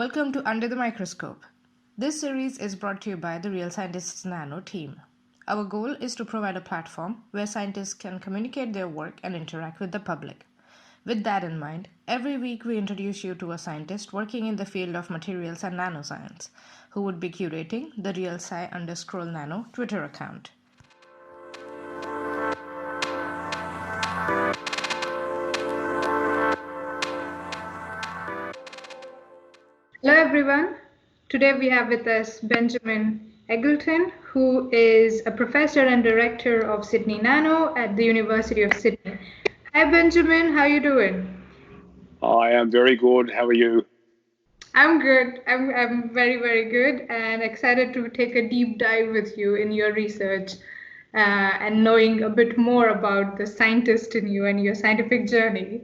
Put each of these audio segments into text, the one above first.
Welcome to Under the Microscope. This series is brought to you by the Real Scientists Nano team. Our goal is to provide a platform where scientists can communicate their work and interact with the public. With that in mind, every week we introduce you to a scientist working in the field of materials and nanoscience, who would be curating the RealSci_Nano Twitter account. Hello everyone. Today we have with us Benjamin Eggleton, who is a professor and director of Sydney Nano at the University of Sydney. Hi Benjamin, how are you doing? I am very good. How are you? I'm good. I'm very good and excited to take a deep dive with you in your research and knowing a bit more about the scientist in you and your scientific journey.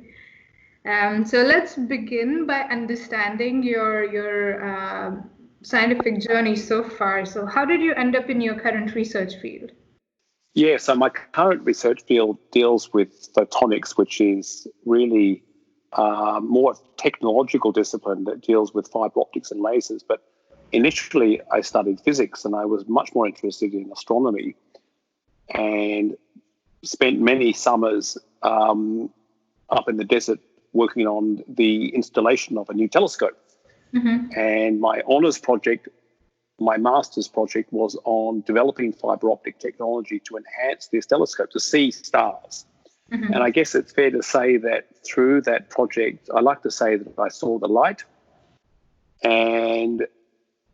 So let's begin by understanding your scientific journey so far. So how did you end up in your current research field? Yeah, so my current research field deals with photonics, which is really more technological discipline that deals with fiber optics and lasers. But initially I studied physics and I was much more interested in astronomy and spent many summers up in the desert working on the installation of a new telescope. Mm-hmm. And my honours project, my master's project, was on developing fibre optic technology to enhance this telescope to see stars. Mm-hmm. And I guess it's fair to say that through that project, I like to say that I saw the light. And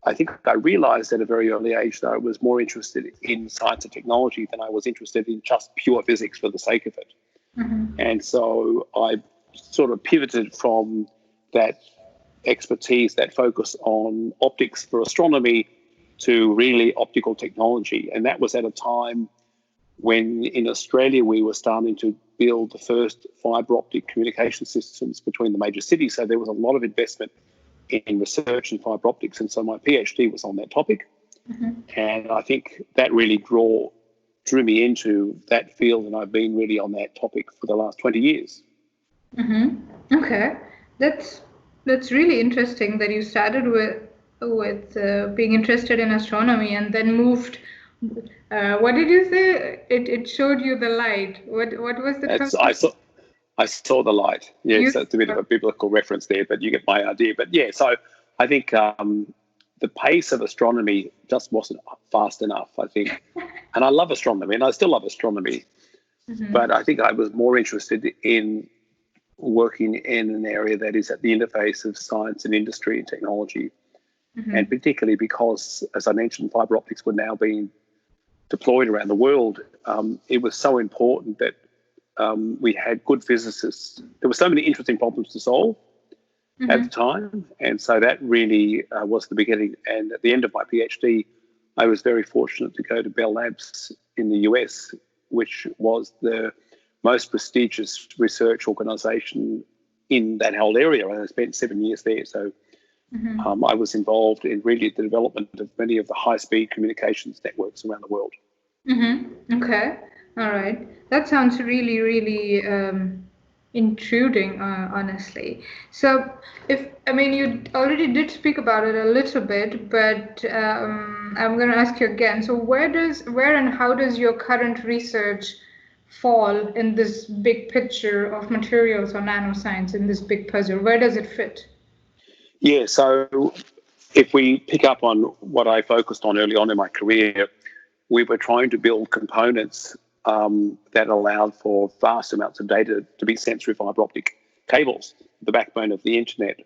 I think I realised at a very early age that I was more interested in science and technology than I was interested in just pure physics for the sake of it. Mm-hmm. And so I sort of pivoted from that expertise, that focus on optics for astronomy, to really optical technology. And that was at a time when in Australia we were starting to build the first fibre optic communication systems between the major cities. So there was a lot of investment in research in fibre optics. And so my PhD was on that topic. Mm-hmm. And I think that really drew me into that field. And I've been really on that topic for the last 20 years. Mm-hmm. Okay, that's really interesting that you started with being interested in astronomy and then moved. What did you say? It showed you the light. What was the? I saw the light. Yes, that's a bit of a biblical reference there, but you get my idea. But yeah, so I think the pace of astronomy just wasn't fast enough, I think. And I love astronomy, and I still love astronomy. Mm-hmm. But I think I was more interested in working in an area that is at the interface of science and industry and technology. Mm-hmm. And particularly because, as I mentioned, fibre optics were now being deployed around the world. It was so important that we had good physicists. There were so many interesting problems to solve mm-hmm. at the time. And so that really was the beginning. And at the end of my PhD, I was very fortunate to go to Bell Labs in the US, which was the most prestigious research organisation in that whole area. I spent 7 years there. So mm-hmm. I was involved in really the development of many of the high-speed communications networks around the world. Mm-hmm. Okay. All right. That sounds really intruding, honestly. So you already did speak about it a little bit, but I'm going to ask you again. So where and how does your current research fall in this big picture of materials or nanoscience, in this big puzzle? Where does it fit? Yeah, so if we pick up on what I focused on early on in my career, we were trying to build components that allowed for vast amounts of data to be sent through fibre optic cables, the backbone of the internet.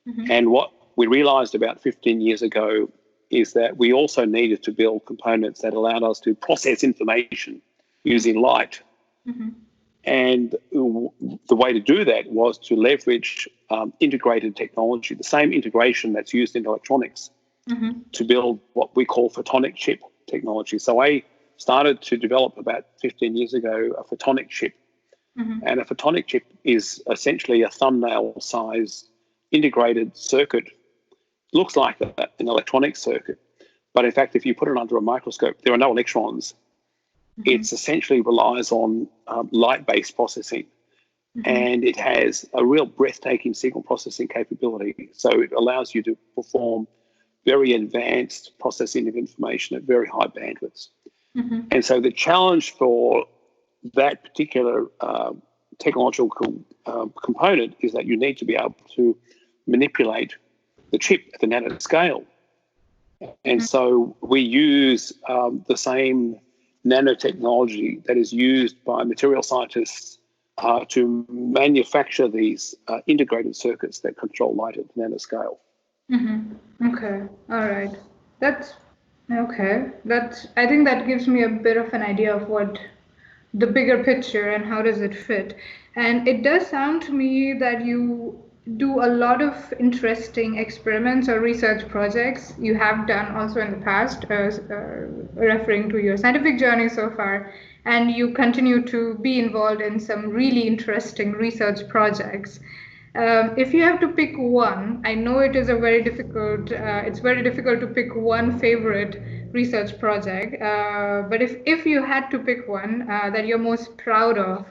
Mm-hmm. And what we realised about 15 years ago is that we also needed to build components that allowed us to process information using light. Mm-hmm. And the way to do that was to leverage integrated technology, the same integration that's used in electronics, mm-hmm. to build what we call photonic chip technology. So I started to develop about 15 years ago a photonic chip. Mm-hmm. And a photonic chip is essentially a thumbnail size integrated circuit. Looks like an electronic circuit, but in fact, if you put it under a microscope, there are no electrons. Mm-hmm. It essentially relies on light-based processing. and it has a real breathtaking signal processing capability. So it allows you to perform very advanced processing of information at very high bandwidths. And so the challenge for that particular technological component is that you need to be able to manipulate the chip at the nanoscale. And so we use the same nanotechnology that is used by material scientists to manufacture these integrated circuits that control light at the nanoscale. Okay, all right. That's okay. I think that gives me a bit of an idea of what the bigger picture and how does it fit. And it does sound to me that you do a lot of interesting experiments or research projects. You have done also in the past, referring to your scientific journey so far, and you continue to be involved in some really interesting research projects. If you have to pick one, I know it is a very difficult. It's very difficult to pick one favorite research project. But if you had to pick one that you're most proud of,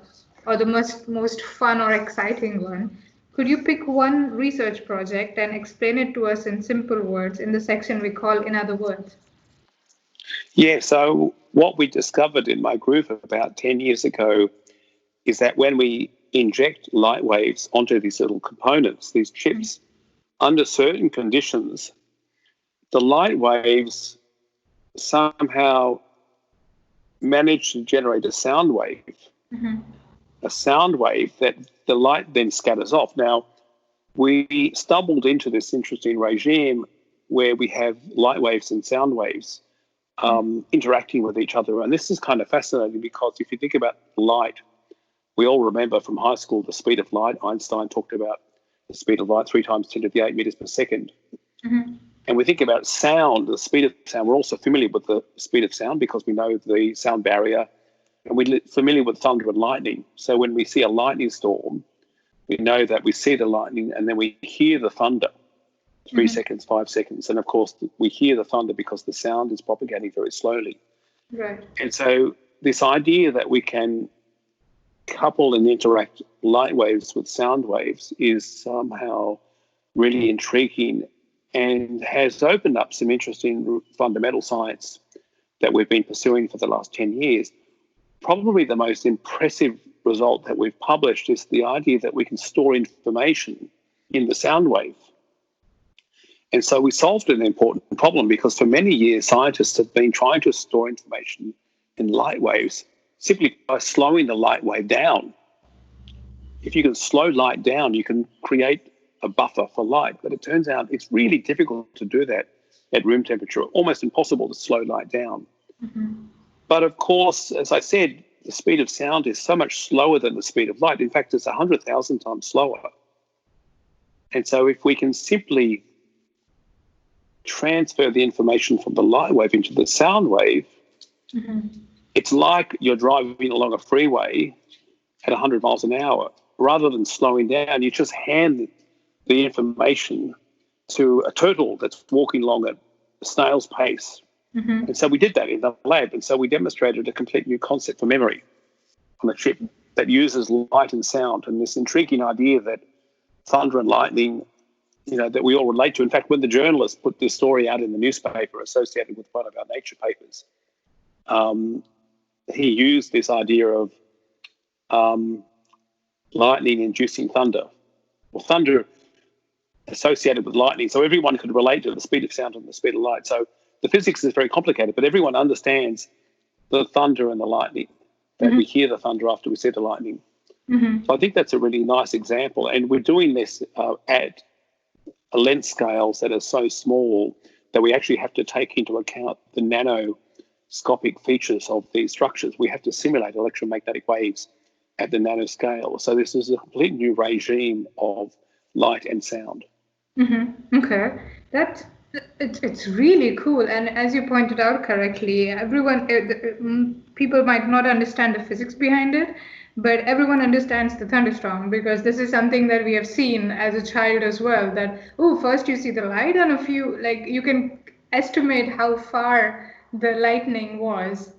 or the most fun or exciting one, could you pick one research project and explain it to us in simple words in the section we call "In Other Words"? Yeah. So what we discovered in my group about 10 years ago is that when we inject light waves onto these little components, these chips, under certain conditions, the light waves somehow manage to generate a sound wave, that the light then scatters off. Now, we stumbled into this interesting regime where we have light waves and sound waves interacting with each other. And this is kind of fascinating because if you think about light, we all remember from high school the speed of light. Einstein talked about the speed of light 3 times 10 to the 8 meters per second. And we think about sound, the speed of sound. We're also familiar with the speed of sound because we know the sound barrier, and we're familiar with thunder and lightning. So when we see a lightning storm, we know that we see the lightning and then we hear the thunder, 3 seconds, 5 seconds. And of course, we hear the thunder because the sound is propagating very slowly. Right. And so this idea that we can couple and interact light waves with sound waves is somehow really intriguing and has opened up some interesting fundamental science that we've been pursuing for the last 10 years. Probably the most impressive result that we've published is the idea that we can store information in the sound wave. And so we solved an important problem because for many years scientists have been trying to store information in light waves simply by slowing the light wave down. If you can slow light down, you can create a buffer for light. But it turns out it's really difficult to do that at room temperature, almost impossible to slow light down. But of course, as I said, the speed of sound is so much slower than the speed of light. In fact, it's 100,000 times slower. And so if we can simply transfer the information from the light wave into the sound wave, it's like you're driving along a freeway at 100 miles an hour. Rather than slowing down, you just hand the information to a turtle that's walking along at snail's pace. And so we did that in the lab. And so we demonstrated a complete new concept for memory on a chip that uses light and sound, and this intriguing idea that thunder and lightning, that we all relate to. In fact, when the journalist put this story out in the newspaper associated with one of our Nature papers, he used this idea of lightning inducing thunder, or thunder associated with lightning. So everyone could relate to the speed of sound and the speed of light. So the physics is very complicated, but everyone understands the thunder and the lightning, that we hear the thunder after we see the lightning. So I think that's a really nice example. And we're doing this at length scales that are so small that we actually have to take into account the nanoscopic features of these structures. We have to simulate electromagnetic waves at the nanoscale. So this is a complete new regime of light and sound. Okay, it's really cool. And as you pointed out correctly, people might not understand the physics behind it, but everyone understands the thunderstorm because this is something that we have seen as a child as well. That first you see the light, and you can estimate how far the lightning was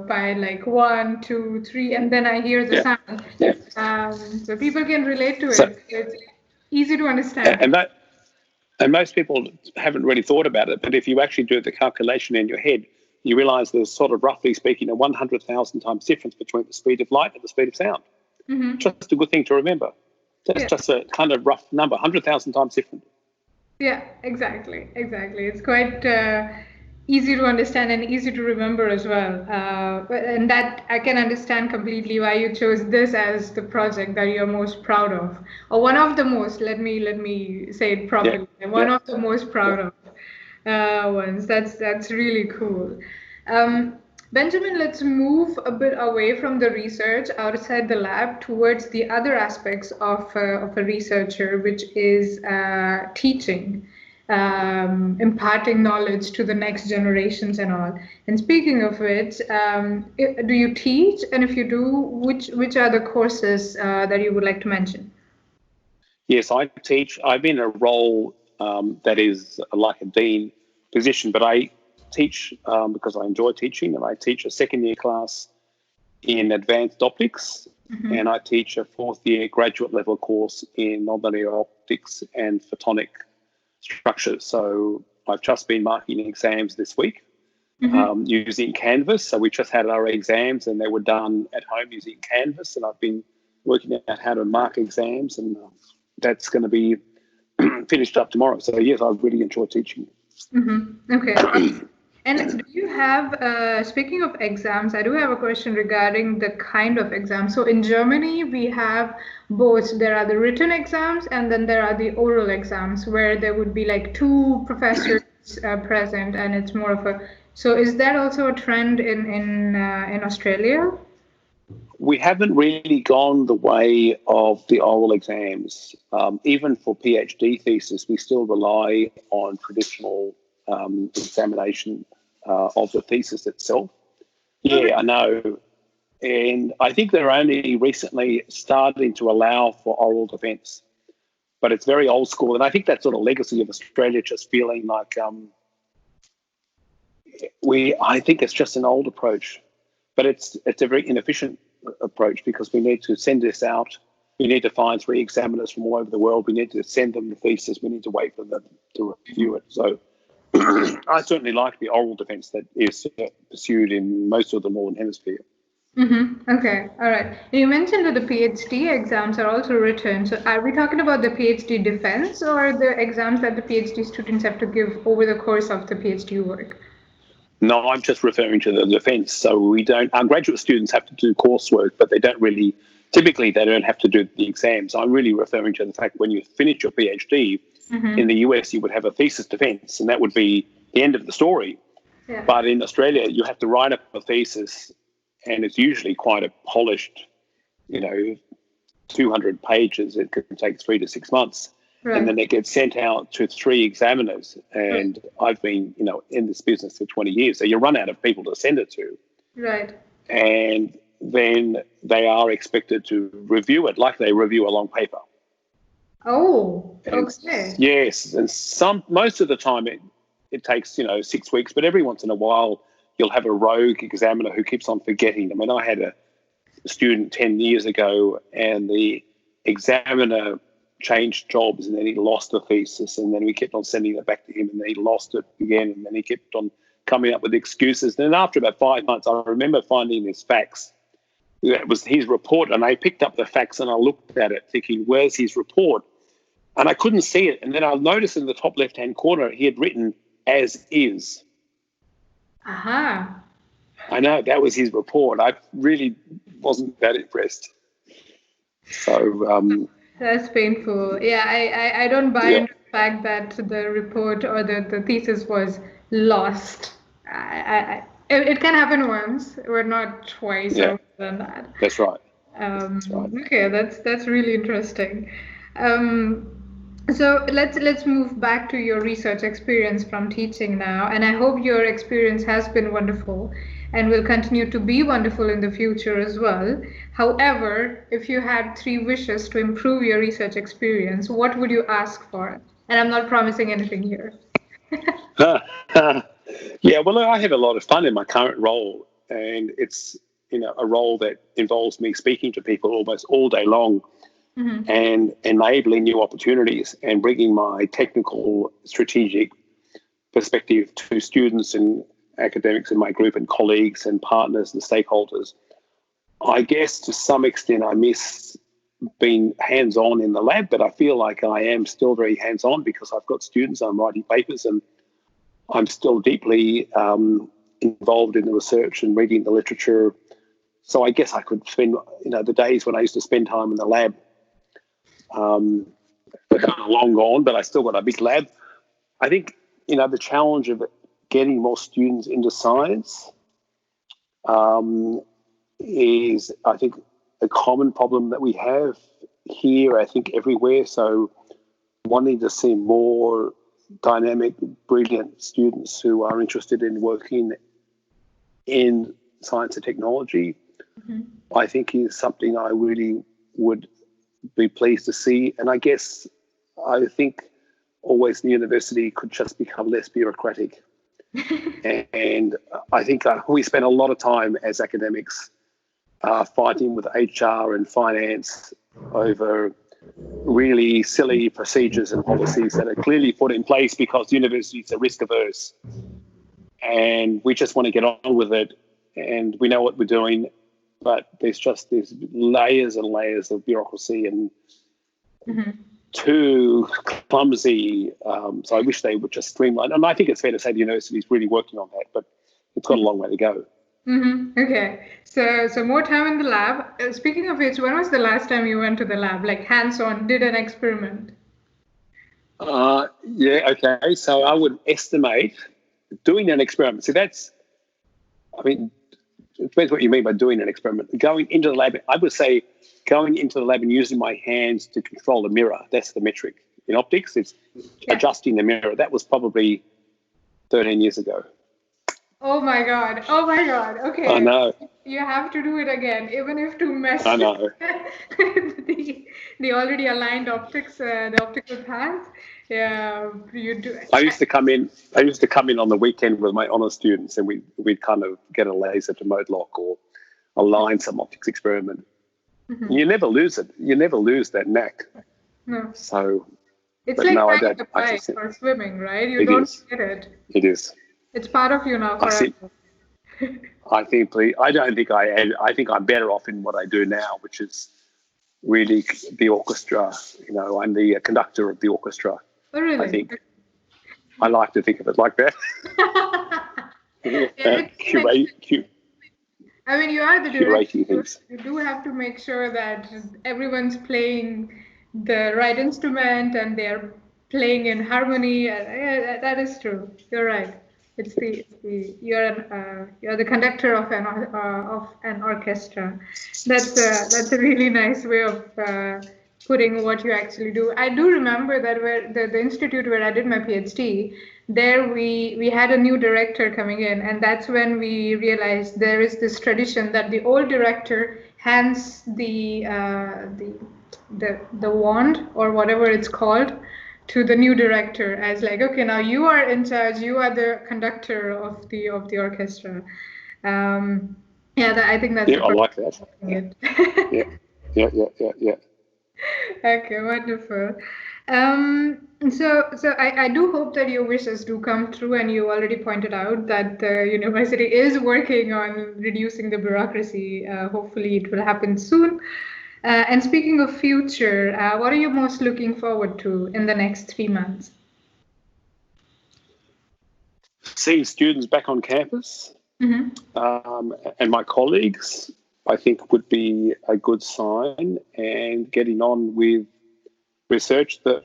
by like 1, 2, 3, and then I hear the sound. So people can relate to it. So it's easy to understand. And most people haven't really thought about it, but if you actually do the calculation in your head, you realize there's sort of, roughly speaking, a 100,000 times difference between the speed of light and the speed of sound. Just a good thing to remember. That's just a kind of rough number, 100,000 times different. Yeah, exactly. It's quite easy to understand and easy to remember as well. And that I can understand completely why you chose this as the project that you're most proud of, or one of the most. Let me say it properly. One of the most proud of ones. That's really cool. Benjamin, let's move a bit away from the research outside the lab towards the other aspects of a researcher, which is teaching, imparting knowledge to the next generations and all. And speaking of which, do you teach? And if you do, which are the courses that you would like to mention? Yes, I teach. I'm in a role that is like a dean position, but I teach because I enjoy teaching, and I teach a second-year class in advanced optics, and I teach a fourth-year graduate level course in nonlinear optics and photonic structures. So I've just been marking exams this week using Canvas. So we just had our exams, and they were done at home using Canvas, and I've been working out how to mark exams, and that's going to be finished up tomorrow. So yes, I really enjoy teaching. Okay. And do you have, speaking of exams, I do have a question regarding the kind of exam. So in Germany, we have both. There are the written exams, and then there are the oral exams, where there would be like 2 professors present, and it's more of a. So is that also a trend in Australia? We haven't really gone the way of the oral exams. Even for PhD thesis, we still rely on traditional examination of the thesis itself. Yeah, I know. And I think they're only recently starting to allow for oral defence, but it's very old school. And I think that's sort of legacy of Australia, just feeling like I think it's just an old approach, but it's a very inefficient approach, because we need to send this out. We need to find 3 examiners from all over the world. We need to send them the thesis. We need to wait for them to review it. So I certainly like the oral defence that is pursued in most of the Northern Hemisphere. Okay, all right. You mentioned that the PhD exams are also written. So are we talking about the PhD defense, or the exams that the PhD students have to give over the course of the PhD work? No, I'm just referring to the defence. So we don't. Our graduate students have to do coursework, but they don't really. Typically, they don't have to do the exams. I'm really referring to the fact when you finish your PhD in the US, you would have a thesis defence, and that would be the end of the story. Yeah. But in Australia, you have to write up a thesis, and it's usually quite a polished, 200 pages. It can take 3 to 6 months. Right. And then it gets sent out to 3 examiners. And I've been, in this business for 20 years. So you run out of people to send it to. Right. And then they are expected to review it like they review a long paper. Oh, okay. Yes. And most of the time it takes, 6 weeks, but every once in a while you'll have a rogue examiner who keeps on forgetting. I mean, I had a student 10 years ago, and the examiner changed jobs, and then he lost the thesis, and then we kept on sending it back to him, and then he lost it again, and then he kept on coming up with excuses. And then after about 5 months, I remember finding this fax. That was his report, and I picked up the fax and I looked at it thinking, where's his report? And I couldn't see it. And then I noticed in the top left-hand corner, he had written "as is." Aha. I know, that was his report. I really wasn't that impressed. So that's painful. Yeah, I don't buy into the fact that the report or the thesis was lost. It can happen once, or not twice or than that. That's right. That's right. Okay, that's really interesting. So let's move back to your research experience from teaching now, and I hope your experience has been wonderful and will continue to be wonderful in the future as well. However, if you had 3 wishes to improve your research experience, what would you ask for? And I'm not promising anything here. Yeah, well, I have a lot of fun in my current role. and it's a role that involves me speaking to people almost all day long and enabling new opportunities and bringing my technical, strategic perspective to students and academics in my group and colleagues and partners and stakeholders. I guess to some extent I miss being hands-on in the lab, but I feel like I am still very hands-on because I've got students, I'm writing papers, and I'm still deeply involved in the research and reading the literature. So I guess I could spend, the days when I used to spend time in the lab, they're kind of long gone, but I still got a big lab. I think, the challenge of getting more students into science is, I think, a common problem that we have here, I think, everywhere. So wanting to see more dynamic, brilliant students who are interested in working in science and technology, I think is something I really would be pleased to see. And I guess I think always the university could just become less bureaucratic. And I think we spend a lot of time as academics fighting with HR and finance over really silly procedures and policies that are clearly put in place because universities are risk averse. And we just want to get on with it. And we know what we're doing, but there's layers and layers of bureaucracy and too clumsy. So I wish they would just streamline. And I think it's fair to say the university is really working on that, but it's got a long way to go. Okay, so more time in the lab. Speaking of which, when was the last time you went to the lab, like hands-on, did an experiment? Yeah, okay. So I would estimate doing an experiment. So it depends what you mean by doing an experiment. Going into the lab, I would say going into the lab and using my hands to control the mirror. That's the metric. In optics, it's adjusting the mirror. That was probably 13 years ago. Oh my God. Okay. I know. You have to do it again, even if to mess I know. with the already aligned optics, the optical pants. Yeah, you do. I used to come in on the weekend with my honours students, and we'd kind of get a laser to mode lock or align some optics experiment. You never lose it. You never lose that knack. No. So it's like riding a bike or swimming, right? You don't get it. It is. It's part of you now forever. I think I'm better off in what I do now, which is really the orchestra. I'm the conductor of the orchestra. Oh, really? I think I like to think of it like that. I mean, you are the director. Things. You do have to make sure that everyone's playing the right instrument and they're playing in harmony. That is true. You're right. It's you're the conductor of an orchestra. That's a really nice way of putting what you actually do. I do remember that the institute where I did my PhD, there we had a new director coming in, and that's when we realized there is this tradition that the old director hands the wand or whatever it's called to the new director as like, okay, now you are in charge, you are the conductor of the orchestra. I think that's I like that. Yeah. Okay, wonderful. So I do hope that your wishes do come true, and you already pointed out that the university is working on reducing the bureaucracy. Hopefully it will happen soon. And speaking of future, what are you most looking forward to in the next 3 months? Seeing students back on campus and my colleagues, I think, would be a good sign, and getting on with research. The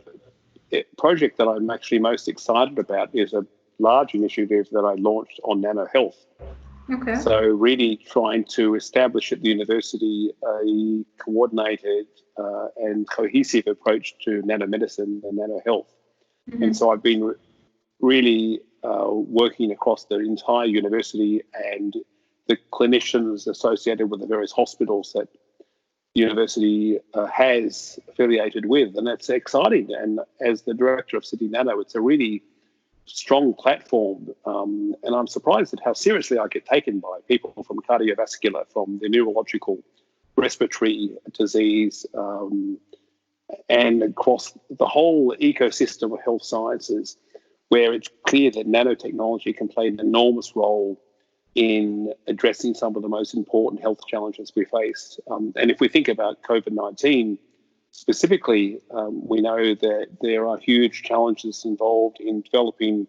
project that I'm actually most excited about is a large initiative that I launched on nano health. Okay. So really trying to establish at the university a coordinated and cohesive approach to nanomedicine and nano health. And so I've been really working across the entire university and the clinicians associated with the various hospitals that the university has affiliated with, and that's exciting. And as the director of City Nano, it's a really strong platform, and I'm surprised at how seriously I get taken by people from cardiovascular, from the neurological, respiratory disease, and across the whole ecosystem of health sciences, where it's clear that nanotechnology can play an enormous role in addressing some of the most important health challenges we face. And if we think about COVID-19 specifically, we know that there are huge challenges involved in developing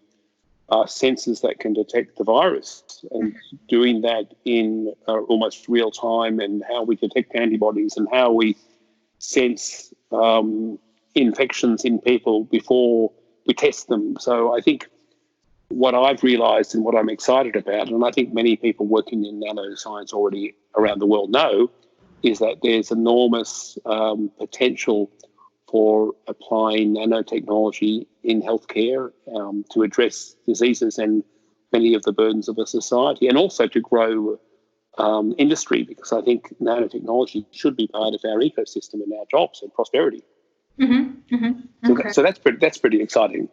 sensors that can detect the virus, and doing that in almost real time, and how we detect antibodies and how we sense infections in people before we test them. So I think what I've realised and what I'm excited about, and I think many people working in nanoscience already around the world know, is that there's enormous potential for applying nanotechnology in healthcare to address diseases and many of the burdens of a society, and also to grow industry, because I think nanotechnology should be part of our ecosystem and our jobs and prosperity. Okay. So that's pretty exciting.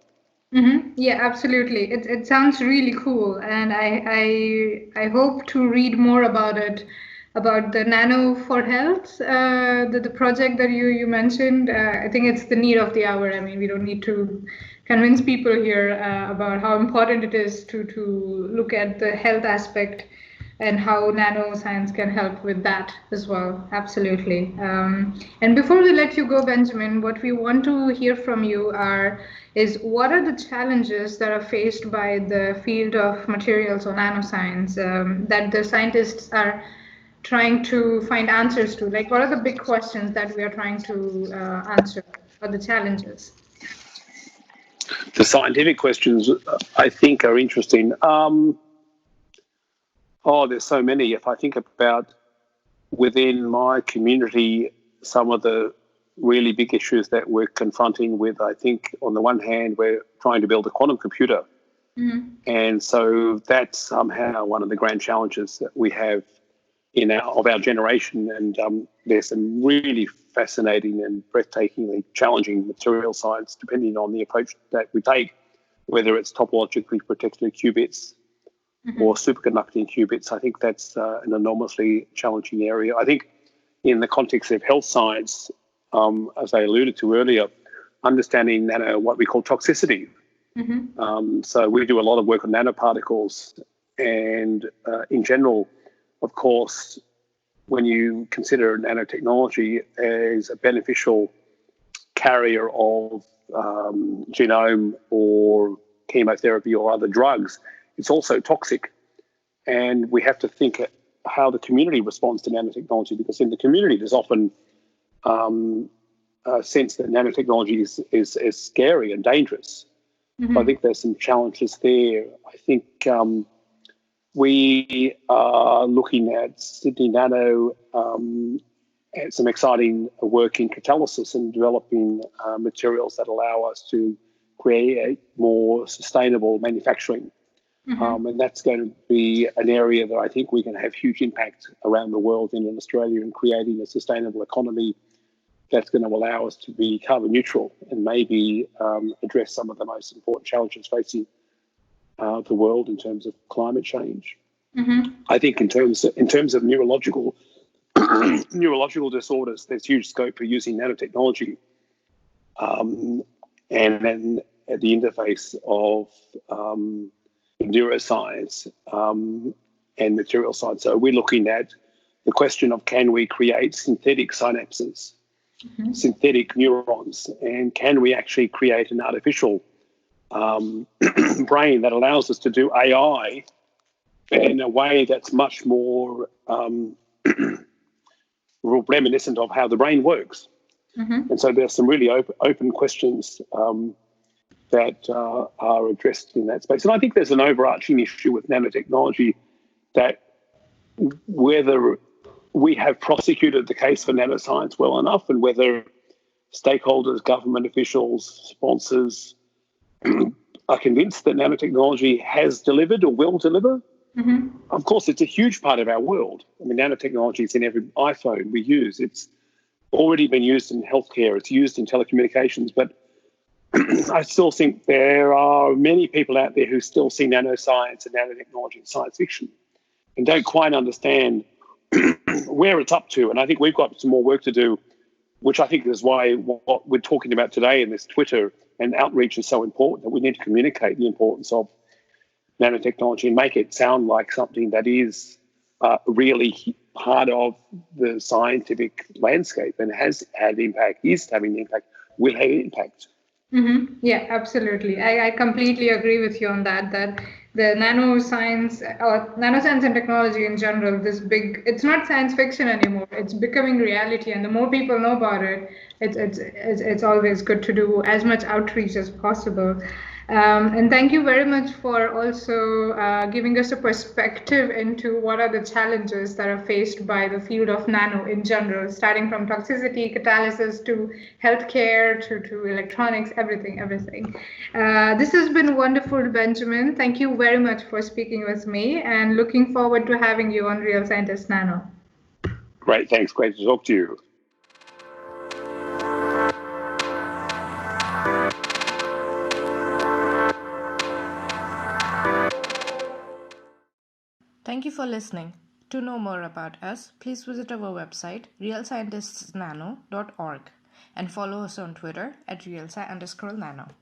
Yeah, absolutely. It sounds really cool, and I hope to read more about it, about the Nano for Health, the project that you mentioned. I think it's the need of the hour. I mean, we don't need to convince people here about how important it is to look at the health aspect and how nanoscience can help with that as well. Absolutely. And before we let you go, Benjamin, what we want to hear from you is what are the challenges that are faced by the field of materials or nanoscience that the scientists are trying to find answers to? Like, what are the big questions that we are trying to answer, or the challenges? The scientific questions, I think, are interesting. There's so many. If I think about within my community, some of the really big issues that we're confronting with, I think on the one hand, we're trying to build a quantum computer. And so that's somehow one of the grand challenges that we have of our generation. And there's some really fascinating and breathtakingly challenging material science, depending on the approach that we take, whether it's topologically protected qubits or superconducting qubits. I think that's an enormously challenging area. I think in the context of health science, as I alluded to earlier, understanding what we call toxicity. So we do a lot of work on nanoparticles, and in general, of course, when you consider nanotechnology as a beneficial carrier of genome or chemotherapy or other drugs, it's also toxic. And we have to think how the community responds to nanotechnology, because in the community there's often a sense that nanotechnology is scary and dangerous. So I think there's some challenges there. I think we are looking at Sydney Nano at some exciting work in catalysis and developing materials that allow us to create more sustainable manufacturing. And that's going to be an area that I think we can have huge impact around the world and in Australia, in creating a sustainable economy that's going to allow us to be carbon neutral and maybe address some of the most important challenges facing the world in terms of climate change. I think in terms of neurological disorders, there's huge scope for using nanotechnology, and then at the interface of neuroscience and material science. So we're looking at the question of, can we create synthetic synapses, synthetic neurons, and can we actually create an artificial brain that allows us to do AI in a way that's much more reminiscent of how the brain works. And so there's some really open questions that are addressed in that space. And I think there's an overarching issue with nanotechnology, that whether we have prosecuted the case for nanoscience well enough, and whether stakeholders, government officials, sponsors are convinced that nanotechnology has delivered or will deliver. Of course, it's a huge part of our world. I mean, nanotechnology is in every iPhone we use. It's already been used in healthcare. It's used in telecommunications. But I still think there are many people out there who still see nanoscience and nanotechnology as science fiction and don't quite understand where it's up to. And I think we've got some more work to do, which I think is why what we're talking about today in this Twitter and outreach is so important, that we need to communicate the importance of nanotechnology and make it sound like something that is really part of the scientific landscape and has had impact, is having impact, will have impact. Mm-hmm. Yeah, absolutely. I completely agree with you on that, that the nanoscience or nanoscience and technology in general, it's not science fiction anymore. It's becoming reality. And the more people know about it, it's always good to do as much outreach as possible. And thank you very much for also giving us a perspective into what are the challenges that are faced by the field of nano in general, starting from toxicity, catalysis to healthcare to electronics, everything. This has been wonderful, Benjamin. Thank you very much for speaking with me, and looking forward to having you on Real Scientist Nano. Great, thanks. Great to talk to you. Thank you for listening. To know more about us, please visit our website, realscientistsnano.org, and follow us on Twitter at realsci_nano.